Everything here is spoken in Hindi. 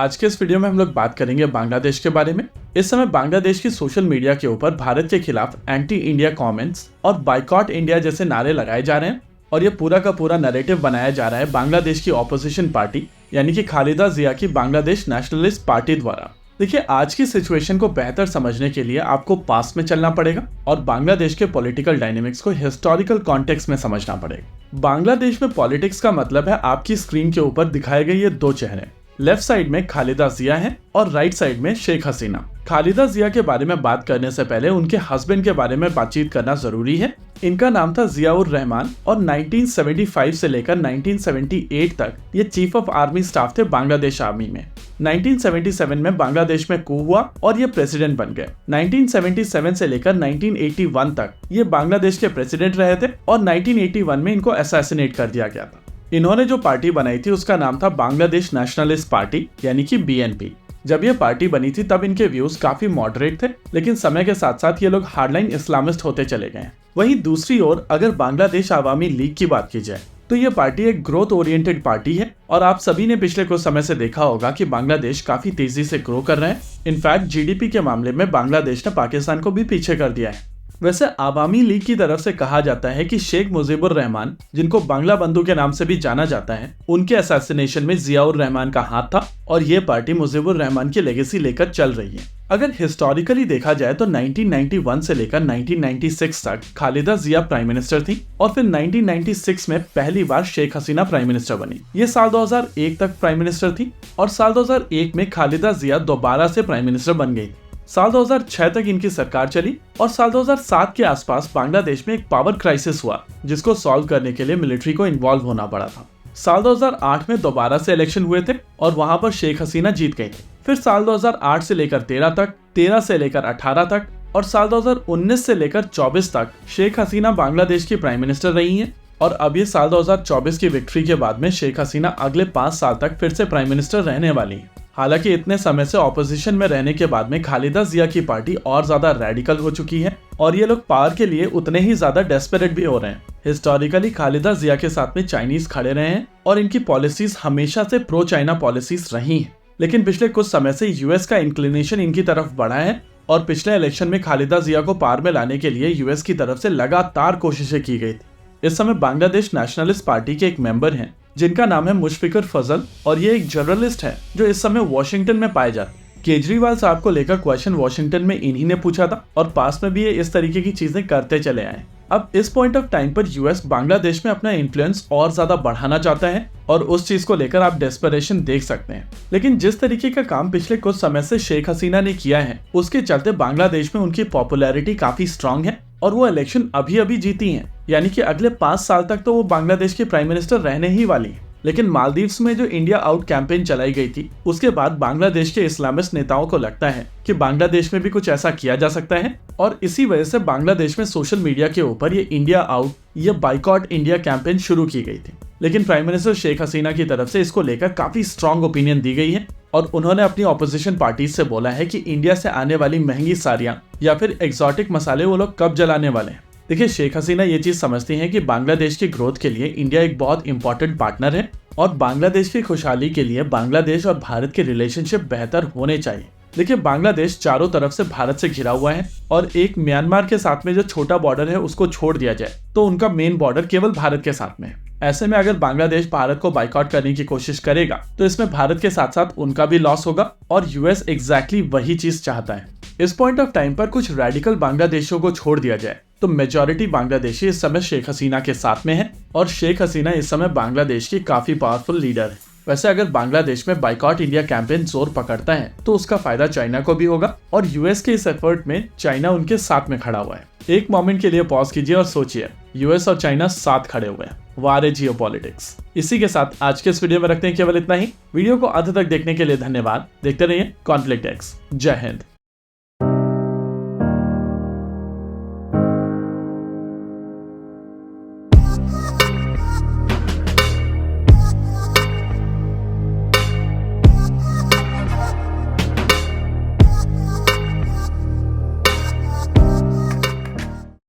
आज के इस वीडियो में हम लोग बात करेंगे बांग्लादेश के बारे में। इस समय बांग्लादेश की सोशल मीडिया के ऊपर भारत के खिलाफ एंटी इंडिया कमेंट्स और बाइकॉट इंडिया जैसे नारे लगाए जा रहे हैं और ये पूरा का पूरा नैरेटिव बनाया जा रहा है बांग्लादेश की ऑपोजिशन पार्टी यानी कि खालिदा जिया की बांग्लादेश नेशनलिस्ट पार्टी द्वारा। देखिए, आज की सिचुएशन को बेहतर समझने के लिए आपको पास्ट में चलना पड़ेगा और बांग्लादेश के पॉलिटिकल डायनेमिक्स को हिस्टोरिकल कॉन्टेक्स्ट में समझना पड़ेगा। बांग्लादेश में पॉलिटिक्स का मतलब है आपकी स्क्रीन के ऊपर दिखाए गए ये दो चेहरे। लेफ्ट साइड में खालिदा जिया है और राइट साइड में शेख हसीना। खालिदा जिया के बारे में बात करने से पहले उनके हस्बैंड के बारे में बातचीत करना जरूरी है। इनका नाम था जियाउर रहमान और 1975 से लेकर 1978 तक ये चीफ ऑफ आर्मी स्टाफ थे बांग्लादेश आर्मी में। 1977 में बांग्लादेश में कू हुआ और ये प्रेसिडेंट बन गए। 1977 से लेकर 1981 तक ये बांग्लादेश के प्रेसिडेंट रहे थे और 1981 में इनको असैसिनेट कर दिया गया था। इन्होंने जो पार्टी बनाई थी उसका नाम था बांग्लादेश नेशनलिस्ट पार्टी यानी कि बीएनपी। जब ये पार्टी बनी थी तब इनके व्यूज काफी मॉडरेट थे, लेकिन समय के साथ साथ ये लोग हार्डलाइन इस्लामिस्ट होते चले गए। वहीं दूसरी ओर अगर बांग्लादेश आवामी लीग की बात की जाए तो ये पार्टी एक ग्रोथ ओरिएंटेड पार्टी है और आप सभी ने पिछले कुछ समय से देखा होगा कि बांग्लादेश काफी तेजी से ग्रो कर रहे हैं। इनफैक्ट जीडीपी के मामले में बांग्लादेश ने पाकिस्तान को भी पीछे कर दिया है। वैसे आवामी लीग की तरफ से कहा जाता है कि शेख मुजीबुर रहमान, जिनको बांग्ला बंधु के नाम से भी जाना जाता है, उनके असैसिनेशन में जियाउर रहमान का हाथ था और ये पार्टी मुजीबुर रहमान की लेगेसी लेकर चल रही है। अगर हिस्टोरिकली देखा जाए तो 1991 से लेकर 1996 तक खालिदा जिया प्राइम मिनिस्टर थी और फिर 1996 में पहली बार शेख हसीना प्राइम मिनिस्टर बनी। ये साल 2001 तक प्राइम मिनिस्टर थी और साल 2001 में खालिदा जिया दोबारा से प्राइम मिनिस्टर बन गई। साल 2006 तक इनकी सरकार चली और साल 2007 के आसपास बांग्लादेश में एक पावर क्राइसिस हुआ जिसको सॉल्व करने के लिए मिलिट्री को इन्वॉल्व होना पड़ा था। साल 2008 में दोबारा से इलेक्शन हुए थे और वहां पर शेख हसीना जीत गई थी। फिर साल 2008 से लेकर 13 तक, 13 से लेकर 18 तक और साल 2019 से लेकर 24 तक शेख हसीना बांग्लादेश की प्राइम मिनिस्टर रही हैं। और अब ये साल 2024 की विक्ट्री के बाद में शेख हसीना अगले 5 साल तक फिर से प्राइम मिनिस्टर रहने वाली है। हालांकि इतने समय से ऑपोजिशन में रहने के बाद में खालिदा जिया की पार्टी और ज्यादा रेडिकल हो चुकी है और ये लोग पावर के लिए उतने ही ज्यादा डेस्परेट भी हो रहे हैं। हिस्टोरिकली खालिदा जिया के साथ में चाइनीज खड़े रहे हैं और इनकी पॉलिसीज हमेशा से प्रो चाइना पॉलिसीज रही हैं। लेकिन पिछले कुछ समय से यूएस का इंक्लिनेशन इनकी तरफ बढ़ा है और पिछले इलेक्शन में खालिदा जिया को पावर में लाने के लिए यूएस की तरफ से लगातार कोशिशें की गई थी। इस समय बांग्लादेश नेशनलिस्ट पार्टी के एक मेंबर हैं जिनका नाम है मुशफिकुर फजल और ये एक जर्नलिस्ट है जो इस समय वॉशिंगटन में पाए जाते हैं। केजरीवाल साहब को लेकर क्वेश्चन वॉशिंगटन में इन्हीं ने पूछा था और पास में भी ये इस तरीके की चीजें करते चले आए। अब इस पॉइंट ऑफ टाइम पर यूएस बांग्लादेश में अपना इन्फ्लुएंस और ज्यादा बढ़ाना चाहता है और उस चीज को लेकर आप डेस्परेशन देख सकते हैं। लेकिन जिस तरीके का काम पिछले कुछ समय से शेख हसीना ने किया है उसके चलते बांग्लादेश में उनकी पॉपुलैरिटी काफी स्ट्रांग है और वो इलेक्शन अभी अभी जीती हैं, यानी कि अगले 5 साल तक तो वो बांग्लादेश की प्राइम मिनिस्टर रहने ही वाली है। लेकिन मालदीव्स में जो इंडिया आउट कैंपेन चलाई गई थी उसके बाद बांग्लादेश के इस्लामिस्ट नेताओं को लगता है कि बांग्लादेश में भी कुछ ऐसा किया जा सकता है और इसी वजह से बांग्लादेश में सोशल मीडिया के ऊपर ये इंडिया आउट या बाइकॉट इंडिया कैंपेन शुरू की गई थी। लेकिन प्राइम मिनिस्टर शेख हसीना की तरफ से इसको लेकर काफी स्ट्रॉन्ग ओपिनियन दी गई है और उन्होंने अपनी ऑपोजिशन पार्टीज से बोला है कि इंडिया से आने वाली महंगी साड़ियां या फिर एक्सोटिक मसाले वो लोग कब जलाने वाले हैं। देखिए, शेख हसीना ये चीज समझती हैं कि बांग्लादेश की ग्रोथ के लिए इंडिया एक बहुत इंपॉर्टेंट पार्टनर है और बांग्लादेश की खुशहाली के लिए बांग्लादेश और भारत के रिलेशनशिप बेहतर होने चाहिए। देखिए, बांग्लादेश चारों तरफ से भारत से घिरा हुआ है और एक म्यांमार के साथ में जो छोटा बॉर्डर है उसको छोड़ दिया जाए तो उनका मेन बॉर्डर केवल भारत के साथ में है। ऐसे में अगर बांग्लादेश भारत को बाइकआउट करने की कोशिश करेगा तो इसमें भारत के साथ साथ उनका भी लॉस होगा और यूएस एग्जैक्टली वही चीज चाहता है। इस पॉइंट ऑफ टाइम पर कुछ रेडिकल बांग्लादेशियों को छोड़ दिया जाए तो मेजॉरिटी बांग्लादेशी इस समय शेख हसीना के साथ में है और शेख हसीना इस समय बांग्लादेश की काफी पावरफुल लीडर है। वैसे अगर बांग्लादेश में बाइकआउट इंडिया कैंपेन जोर पकड़ता है तो उसका फायदा चाइना को भी होगा और यूएस के इस एफर्ट में चाइना उनके साथ में खड़ा हुआ है। एक मोमेंट के लिए पॉज कीजिए और सोचिए, यूएस और चाइना साथ खड़े हुए हैं। वारे जियोपॉलिटिक्स। इसी के साथ आज के इस वीडियो में रखते हैं केवल इतना ही। वीडियो को अंत तक देखने के लिए धन्यवाद। देखते रहिए कॉन्फ्लिक्ट एक्स। जय हिंद।